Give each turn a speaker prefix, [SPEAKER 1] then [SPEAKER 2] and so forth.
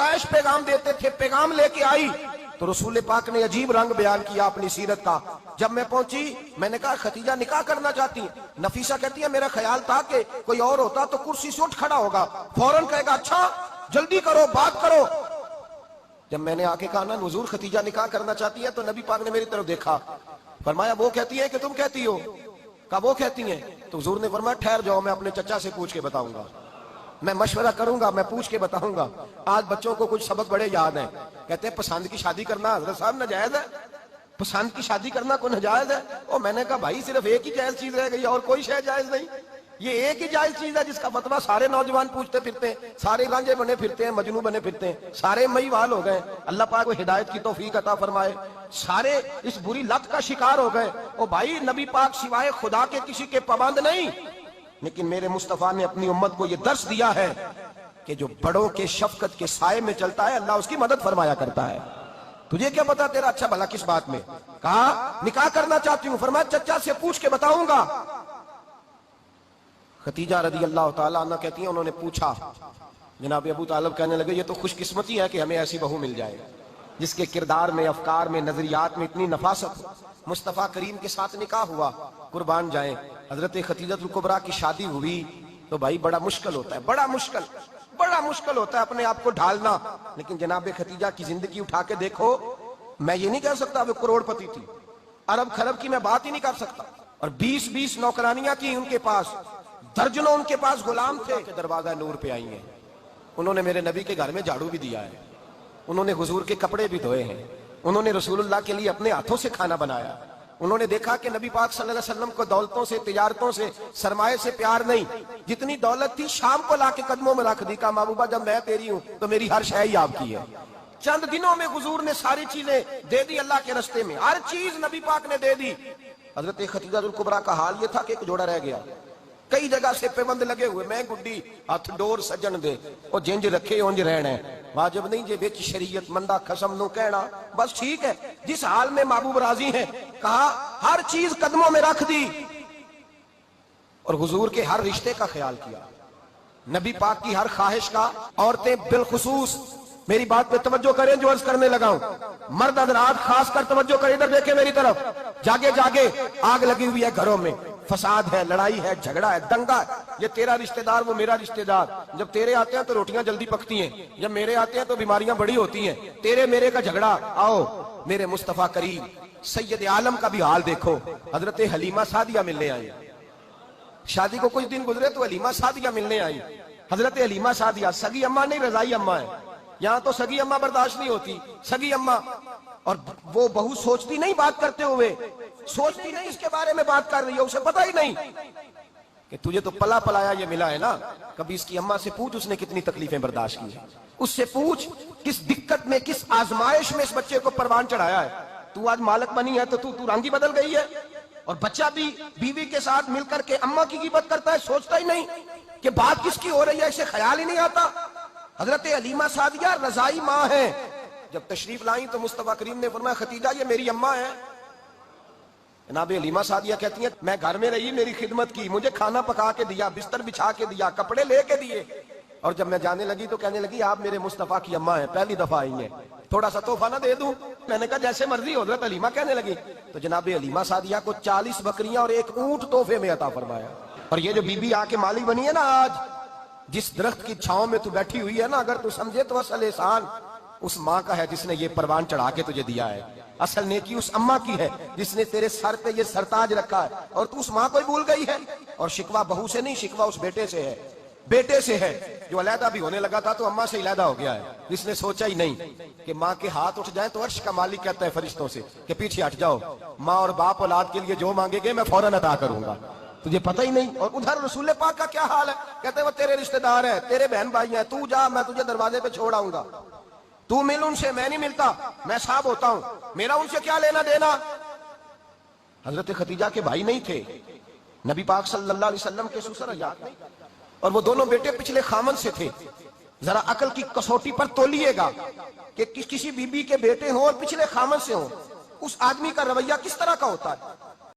[SPEAKER 1] قریش پیغام دیتے تھے، پیغام لے کے آئی تو رسول پاک نے عجیب رنگ بیان کیا اپنی سیرت کا. جب میں پہنچی میں نے کہا ختیجہ نکاح کرنا چاہتی ہیں. نفیسہ کہتی ہے میرا خیال تھا کہ کوئی اور ہوتا تو کرسی سے اٹھ کھڑا ہوگا، فوراً کہے گا اچھا جلدی کرو بات کرو. جب میں نے آ کے کہا نا حضور ختیجہ نکاح کرنا چاہتی ہے تو نبی پاک نے میری طرف دیکھا، فرمایا وہ کہتی ہے کہ تم کہتی ہو؟ کہا وہ کہتی ہیں. تو حضور نے فرمایا ٹھہر جاؤ، میں اپنے چچا سے پوچھ کے بتاؤں گا، میں مشورہ کروں گا، میں پوچھ کے بتاؤں گا. آج بچوں کو کچھ سبق بڑے یاد ہیں. کہتے ہیں پسند کی شادی کرنا حضرت صاحب ناجائز ہے؟ پسند کی شادی کرنا کوئی ناجائز ہے؟ اور میں نے کہا بھائی صرف ایک ہی جائز چیز رہ گئی اور کوئی شے جائز نہیں. یہ ایک ہی جائز چیز ہے جس کا فتویٰ سارے نوجوان پوچھتے پھرتے ہیں، سارے رانجے بنے پھرتے ہیں، مجنوں بنے پھرتے ہیں، سارے مئی وال ہو گئے. اللہ پاک کو ہدایت کی توفیق عطا فرمائے. سارے اس بری لت کا شکار ہو گئے. او بھائی نبی پاک سوائے خدا کے کسی کے پابند نہیں، لیکن میرے مصطفیٰ نے اپنی امت کو یہ درس دیا ہے کہ جو بڑوں کے شفقت کے سائے میں چلتا ہے اللہ اس کی مدد فرمایا کرتا ہے. تجھے کیا پتا تیرا اچھا بھلا کس بات میں؟ کہا نکاح کرنا چاہتی ہوں. فرمایا چچا سے پوچھ کے بتاؤں گا. ختیجہ رضی اللہ تعالیٰ عنہ کہتی ہیں انہوں نے پوچھا. جناب ابو طالب کہنے لگے یہ تو خوش قسمتی ہے کہ ہمیں ایسی بہو مل جائے جس کے کردار میں، افکار میں، نظریات میں اتنی نفاست ہو. مصطفیٰ کریم کے ساتھ نکاح ہوا، قربان جائیں. حضرت خدیجہ الکبریٰ کی شادی ہوئی تو بھائی بڑا مشکل ہوتا ہے، بڑا مشکل ہوتا ہے اپنے آپ کو ڈھالنا. لیکن جناب خدیجہ کی زندگی اٹھا کے دیکھو، میں یہ نہیں کہہ سکتا وہ کروڑ پتی تھی، ارب خرب کی میں بات ہی نہیں کر سکتا. اور 20 نوکرانیاں تھیں ان کے پاس، درجنوں ان کے پاس غلام تھے کہ دروازہ نور پہ آئی ہیں. انہوں نے میرے نبی کے گھر میں جھاڑو بھی دیا ہے، انہوں نے حضور کے کپڑے بھی دھوئے ہیں، انہوں نے رسول اللہ کے لیے اپنے ہاتھوں سے کھانا بنایا. انہوں نے دیکھا کہ نبی پاک صلی اللہ علیہ وسلم کو دولتوں سے، تجارتوں سے، سرمایہ سے پیار نہیں. جتنی دولت تھی شام کو لا کے قدموں میں رکھ دی. کہا محبوبہ جب میں تیری ہوں تو میری ہر شے ہی آپ کی ہے. چند دنوں میں حضور نے ساری چیزیں دے دی اللہ کے رستے میں، ہر چیز نبی پاک نے دے دی. حضرت خدیجہ الکبریٰ کا حال یہ تھا کہ ایک جوڑا رہ گیا. کئی جگہ سے پیوند لگے ہوئے، میں گڈی ہاتھ ڈور سجن دے او جنج رکھے اونج رہنا ہے. واجب نہیں جے وچ شریعت مندہ قسم نو کہنا، بس ٹھیک ہے جس حال میں محبوب راضی ہیں. کہا ہر چیز قدموں میں رکھ دی اور حضور کے ہر رشتے کا خیال کیا، نبی پاک کی ہر خواہش کا. عورتیں بالخصوص میری بات پہ توجہ کریں جو عرض کرنے لگا ہوں. مرد حضرات خاص کر توجہ کریں، ادھر دیکھیں میری طرف. جاگے جاگے آگ لگی ہوئی ہے گھروں میں، فساد ہے، لڑائی ہے، جھگڑا ہے، دنگا ہے. یہ تیرا رشتہ دار وہ میرا رشتہ دار. جب تیرے آتے ہیں تو روٹیاں جلدی پکتی ہیں، جب میرے آتے ہیں تو بیماریاں بڑی ہوتی ہیں. تیرے میرے کا جھگڑا. آؤ میرے مصطفیٰ کریم سید عالم کا بھی حال دیکھو. حضرت حلیمہ سعدیہ ملنے آئی، شادی کو کچھ دن گزرے تو حلیمہ سعدیہ ملنے آئی. حضرت حلیمہ سعدیہ سگی اماں نہیں رضائی اماں ہے. یہاں تو سگی اماں برداشت نہیں ہوتی، سگی اماں. اور وہ بہو سوچتی نہیں بات کرتے ہوئے، سوچتی نہیں اس کے بارے میں بات کر رہی ہے، اسے پتہ ہی نہیں کہ تجھے تو پلا پلایا یہ ملا ہے نا. کبھی اس کی اماں سے پوچھ اس نے کتنی تکلیفیں برداشت کی ہیں، اس سے پوچھ کس دقت میں، کس آزمائش میں اس بچے کو پروان چڑھایا ہے. تو آج مالک بنی ہے تو تو رنگ ہی بدل گئی ہے. اور بچہ بھی بیوی کے ساتھ مل کر کے اماں کی غیبت کرتا ہے، سوچتا ہی نہیں کہ بات کس کی ہو رہی ہے، اسے خیال ہی نہیں آتا. حضرت حلیمہ سعدیہ رضائی ماں ہیں. جب تشریف لائیں تو مصطفیٰ کریم نے فرمایا خدیجہ یہ میری اماں ہے. جناب حلیمہ سعدیہ کہتی ہیں میں گھر میں رہی، میری خدمت کی، مجھے کھانا پکا کے دیا، بستر بچھا کے دیا، کپڑے لے کے دیے. اور جب میں جانے لگی تو کہنے لگی آپ میرے مصطفیٰ کی اماں ہیں، پہلی دفعہ آئی ہیں، تھوڑا سا تحفہ نہ دے دوں؟ میں نے کہا جیسے مرضی حضرت حلیمہ کہنے لگی. تو جناب حلیمہ سعدیہ کو 40 بکریاں اور 1 اونٹ تحفے میں عطا فرمایا. اور یہ جو بی بی آ کے مالی بنی ہے نا آج، جس درخت کی چھاؤں میں تو بیٹھی ہوئی ہے نا، اگر تو سمجھے تو اصل احسان اس ماں کا ہے جس نے یہ پروان چڑھا کے تجھے دیا ہے. اصل نیکی اس اماں کی ہے جس نے تیرے سر پہ یہ سرتاج رکھا ہے، اور تو اس ماں کو ہی بھول گئی ہے. اور شکوہ بہو سے نہیں، شکوہ اس بیٹے سے ہے، بیٹے سے ہے جو علیحدہ بھی ہونے لگا تھا تو اماں سے علیحدہ ہو گیا ہے. جس نے سوچا ہی نہیں کہ ماں کے ہاتھ اٹھ جائیں تو عرش کا مالک کہتا ہے فرشتوں سے کہ پیچھے ہٹ جاؤ، ماں اور باپ اولاد کے لیے جو مانگے گے میں فوراً عطا کروں گا. تجھے پتہ ہی نہیں. اور ادھر رسول پاک کا کیا حال ہے، کہتے ہیں وہ تیرے رشتہ دار ہیں، تیرے بہن بھائی ہیں، تو جا میں تجھے دروازے پہ چھوڑ آؤں گا. تو مل ان سے، میں نہیں ملتا، میں صاحب ہوتا ہوں، میرا ان سے کیا لینا دینا. حضرت خدیجہ کے بھائی نہیں تھے، نبی پاک صلی اللہ علیہ وسلم کے سسر حضرات نہیں، اور وہ دونوں بیٹے پچھلے خامن سے تھے. ذرا عقل کی کسوٹی پر تولیے گا کہ کسی بی بی کے بیٹے ہوں اور پچھلے خامن سے ہوں، اس آدمی کا رویہ کس طرح کا ہوتا ہے.